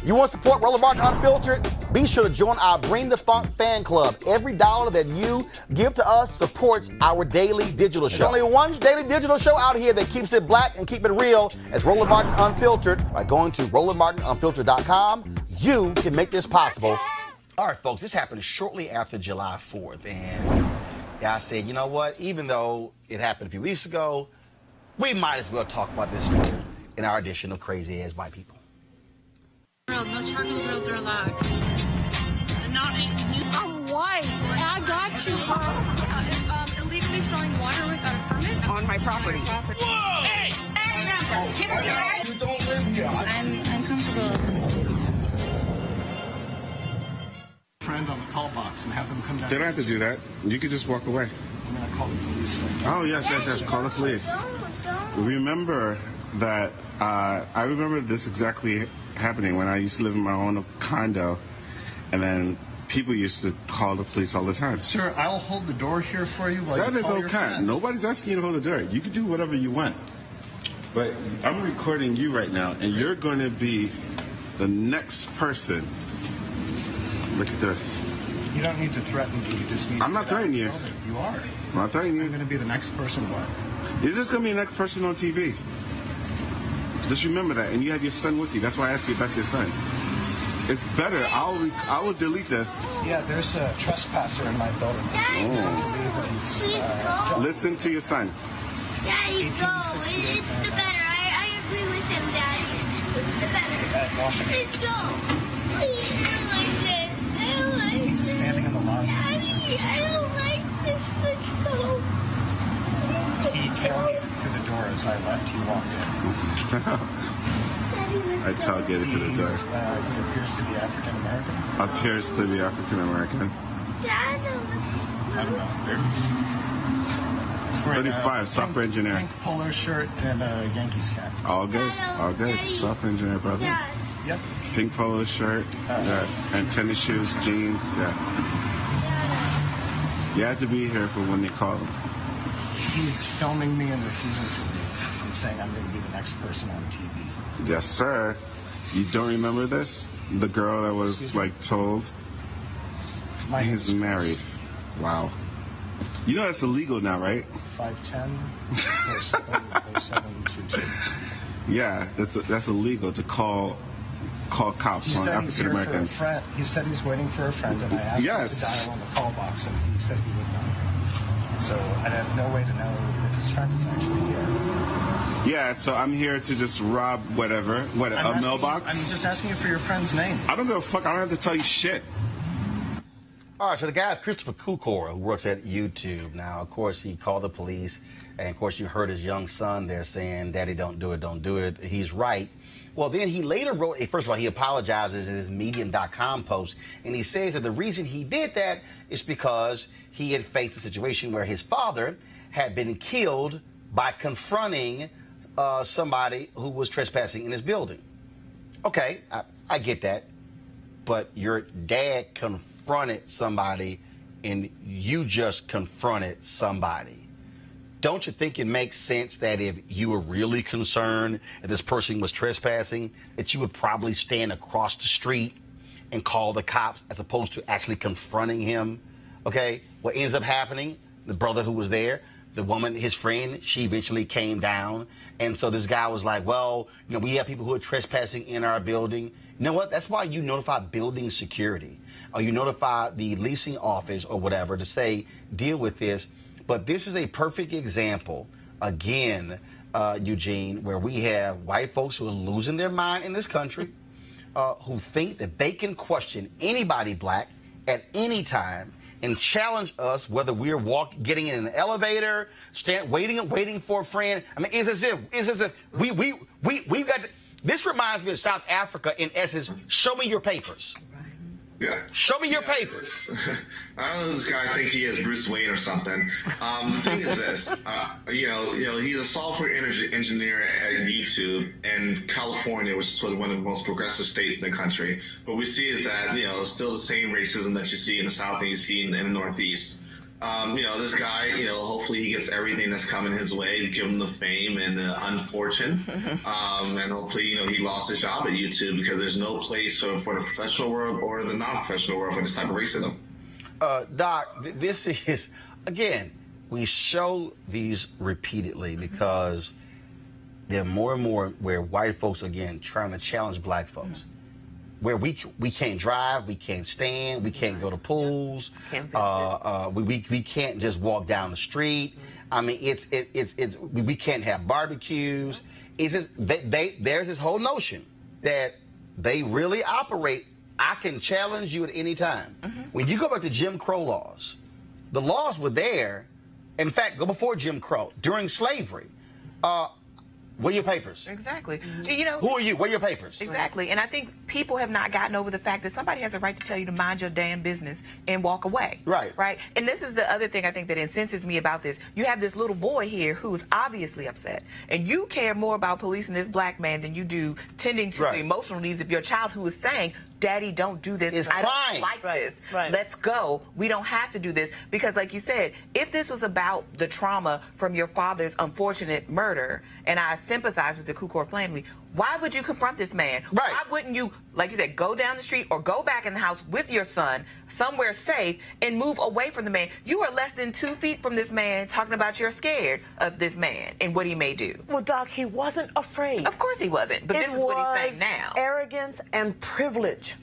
You want to support Roland Martin Unfiltered? Be sure to join our Bring the Funk fan club. Every dollar that you give to us supports our daily digital show. There's only one daily digital show out here that keeps it black and keep it real as Roland Martin Unfiltered. By going to RolandMartinUnfiltered.com, you can make this possible. All right, folks, this happened shortly after July 4th. And I said, you know what? Even though it happened a few weeks ago, we might as well talk about this in our edition of Crazy Ass White People. No charcoal grills are allowed. I'm white. I got you, huh? Illegally selling water without a permit On my property. Whoa! Hey! You don't live here. I'm uncomfortable. Friend on the call box and have them come down. They don't have to do that. You could just walk away. I'm going to call the police. Oh, yes. Call the police. Remember that, I remember this exactly happening when I used to live in my own condo, and then people used to call the police all the time. Sir, I'll hold the door here for you while That you is call your okay. friend. Nobody's asking you to hold the door. You can do whatever you want. But I'm recording you right now, and you're going to be the next person. Look at this. You don't need to threaten me. You just need I'm to not get out of threatening the you. building. You are. I'm not threatening You're you. going to be the next person what? You're just going to be the next person on TV. Just remember that, and you have your son with you. That's why I asked you if that's your son. It's better. I will delete this. Yeah, there's a trespasser in my building. Listen to your son. Daddy, go. 1868 It's the better. I agree with him, Daddy. It's the better. At Washington. Let's go. Please, I don't like this. I don't like He's this. standing in the lobby. Daddy, I don't like this. Let's go. He tailgated through the door as I left. He walked in. I tailgated to the door. He appears to be African American. Appears to be African American. Dad, I don't know. 35, software engineer. Pink polo shirt and a Yankees cap. All good. All good. Software engineer, brother. Dad. Yep. Pink polo shirt, and tennis shoes, jeans. Yeah. You had to be here for when they call him. He's filming me and refusing to leave. He's saying I'm going to be the next person on TV. Yes, sir. You don't remember this? The girl that was told. My name He's is married. Wow. You know that's illegal now, right? 5'10", 0722. Yeah, that's illegal to call cops He on said he's African here for a Americans. friend. He said he's waiting for a friend, and I asked him to dial on the call box, and he said he would not. So I have no way to know if his friend is actually here. Yeah, so I'm here to just rob whatever. What, a mailbox? I'm just asking you for your friend's name. I don't give a fuck. I don't have to tell you shit. All right, so the guy is Christopher Kukor, who works at YouTube. Now, of course, he called the police, and of course, you heard his young son there saying, "Daddy, don't do it, don't do it." He's right. Well, then he later wrote, first of all, he apologizes in his Medium.com post, and he says that the reason he did that is because he had faced a situation where his father had been killed by confronting somebody who was trespassing in his building. Okay, I get that, but your dad confronted somebody and you just confronted somebody. Don't you think it makes sense that if you were really concerned if this person was trespassing, that you would probably stand across the street and call the cops as opposed to actually confronting him? Okay, what ends up happening, the brother who was there, the woman, his friend, she eventually came down. And so this guy was like, well, we have people who are trespassing in our building. You know what? That's why you notify building security, or you notify the leasing office or whatever to say, deal with this. But this is a perfect example, again, Eugene, where we have white folks who are losing their mind in this country, who think that they can question anybody black at any time and challenge us, whether we're getting in an elevator, waiting for a friend. I mean, it's as if we've got this reminds me of South Africa in essence. Show me your papers. Yeah. Show me your papers. I don't know this guy. I think he is Bruce Wayne or something. The thing is this, he's a software engineer at YouTube in California, which is one of the most progressive states in the country. What we see is that, it's still the same racism that you see in the South and you see in the Northeast. This guy, hopefully he gets everything that's coming his way, give him the fame and the unfortune. And hopefully, he lost his job at YouTube because there's no place for the professional world or the non-professional world for this type of racism. Doc, this is, again, we show these repeatedly because there are more and more where white folks, again, trying to challenge black folks. Where we can't drive, we can't stand, we can't go to pools, we can't just walk down the street. I mean, we can't have barbecues. It's just there's this whole notion that they really operate. I can challenge you at any time. When you go back to Jim Crow laws, the laws were there. In fact, go before Jim Crow during slavery. Where are your papers? Exactly. Who are you? Where are your papers? Exactly. And I think people have not gotten over the fact that somebody has a right to tell you to mind your damn business and walk away. Right. Right. And this is the other thing I think that incenses me about this. You have this little boy here who's obviously upset. And you care more about policing this black man than you do tending to the emotional needs of your child who is saying, Daddy, don't do this. I don't like this. Let's go. We don't have to do this. Because like you said, if this was about the trauma from your father's unfortunate murder, and I sympathize with the Kukor family, why would you confront this man? Why wouldn't you, like you said, go down the street or go back in the house with your son somewhere safe and move away from the man? You are less than 2 feet from this man talking about you're scared of this man and what he may do. Well, Doc, he wasn't afraid. Of course he wasn't, but this is what he's saying now. Arrogance and privilege.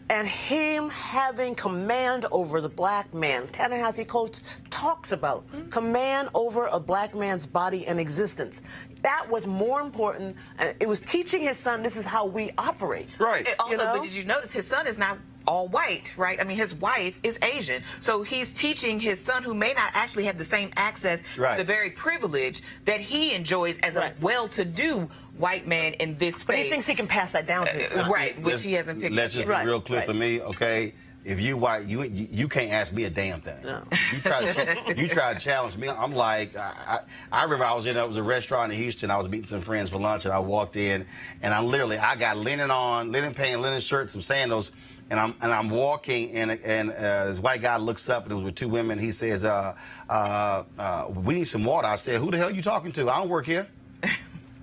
And him having command over the black man. Ta-Nehisi Coates talks about command over a black man's body and existence. That was more important. It was teaching his son this is how we operate. Right. Also, but did you notice his son is not all white, right? I mean, his wife is Asian. So he's teaching his son, who may not actually have the same access to the very privilege that he enjoys as a well-to-do white man in this space. But he thinks he can pass that down to his son. Which he hasn't picked up. Let's just be real clear for me, okay? If you white, you can't ask me a damn thing. No. You try to challenge me. I'm like, I remember I was a restaurant in Houston. I was meeting some friends for lunch, and I walked in, and I got linen on, linen pants, linen shirt, some sandals, and I'm walking, and this white guy looks up, and it was with two women. He says, "We need some water." I said, "Who the hell are you talking to? I don't work here."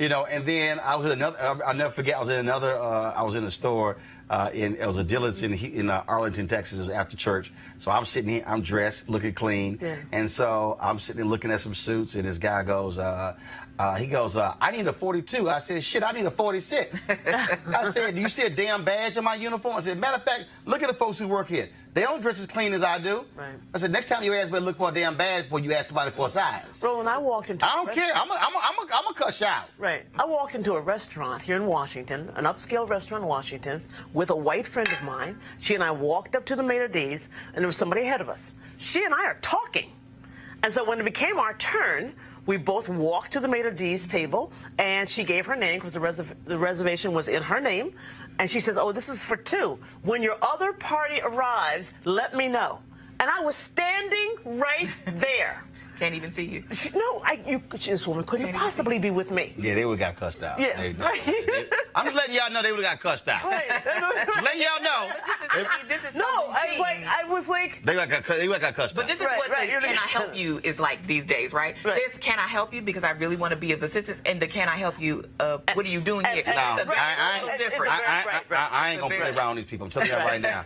And then I was in another. I'll never forget. I was in another. I was in a store. It was a Dillard's in Arlington, Texas. It was after church. So I'm sitting here. I'm dressed, looking clean, and so I'm sitting there looking at some suits. And this guy goes, I need a 42. I said, shit, I need a 46. I said, do you see a damn badge on my uniform? I said, matter of fact, look at the folks who work here. They don't dress as clean as I do. Right. I said, next time you ask me to look for a damn badge before you ask somebody for a size. Roland, I walked into I don't care. I'm a cuss out. Right. I walked into a restaurant here in Washington, an upscale restaurant in Washington, with a white friend of mine. She and I walked up to the maitre d's, and there was somebody ahead of us. She and I are talking. And so when it became our turn, we both walked to the maitre d's table, and she gave her name because the reservation was in her name. And she says, oh, this is for two. When your other party arrives, let me know. And I was standing right there. Can't even see you. No, this woman couldn't possibly be with me. Yeah, they would have got cussed out. Yeah. I'm just letting y'all know they would have got cussed out. Right. Just letting y'all know. This is so I was like. They would have got cussed out. But this is what can I help you is like these days, right? There's can I help you because I really want to be of assistance, and the can I help you what are you doing here? No, I ain't going to play around with these people. I'm telling y'all right now.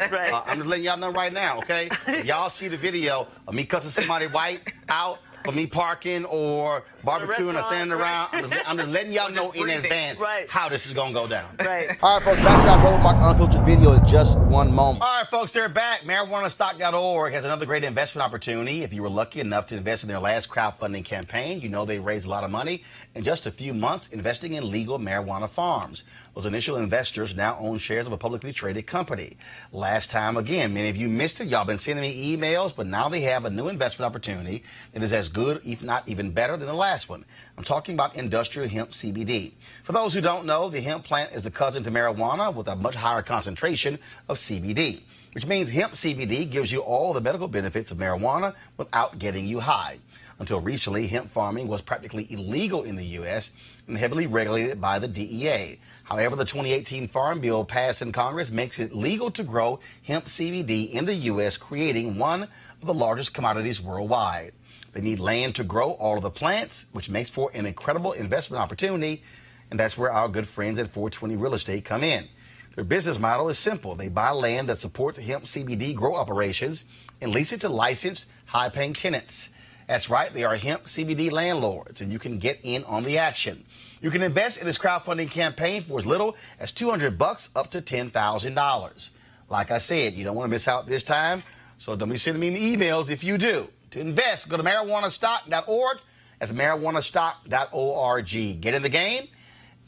I'm just letting y'all know right now, okay? If y'all see the video of me cussing somebody white out, for me parking or barbecuing or standing around, I'm just letting y'all know in advance how this is going to go down. Right. All right, folks, back to our Roland Mark Unfiltered video in just one moment. All right, folks, they're back. MarijuanaStock.org has another great investment opportunity. If you were lucky enough to invest in their last crowdfunding campaign, you know they raised a lot of money in just a few months investing in legal marijuana farms. Those initial investors now own shares of a publicly traded company. Last time, again, many of you missed it. Y'all been sending me emails, but now they have a new investment opportunity that is as good, if not even better, than the last one. I'm talking about industrial hemp CBD. For those who don't know, the hemp plant is the cousin to marijuana with a much higher concentration of CBD, which means hemp CBD gives you all the medical benefits of marijuana without getting you high. Until recently, hemp farming was practically illegal in the U.S. and heavily regulated by the DEA. However, the 2018 Farm Bill passed in Congress makes it legal to grow hemp CBD in the U.S., creating one of the largest commodities worldwide. They need land to grow all of the plants, which makes for an incredible investment opportunity, and that's where our good friends at 420 Real Estate come in. Their business model is simple. They buy land that supports hemp CBD grow operations and lease it to licensed, high-paying tenants. That's right, they are hemp CBD landlords, and you can get in on the action. You can invest in this crowdfunding campaign for as little as $200 up to $10,000. Like I said, you don't want to miss out this time, so don't be sending me emails if you do. To invest, go to marijuanastock.org. That's marijuanastock.org. Get in the game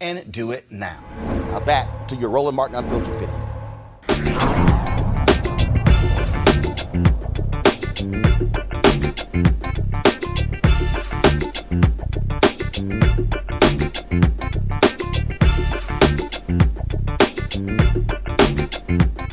and do it now. Now back to your Roland Martin Unfiltered video.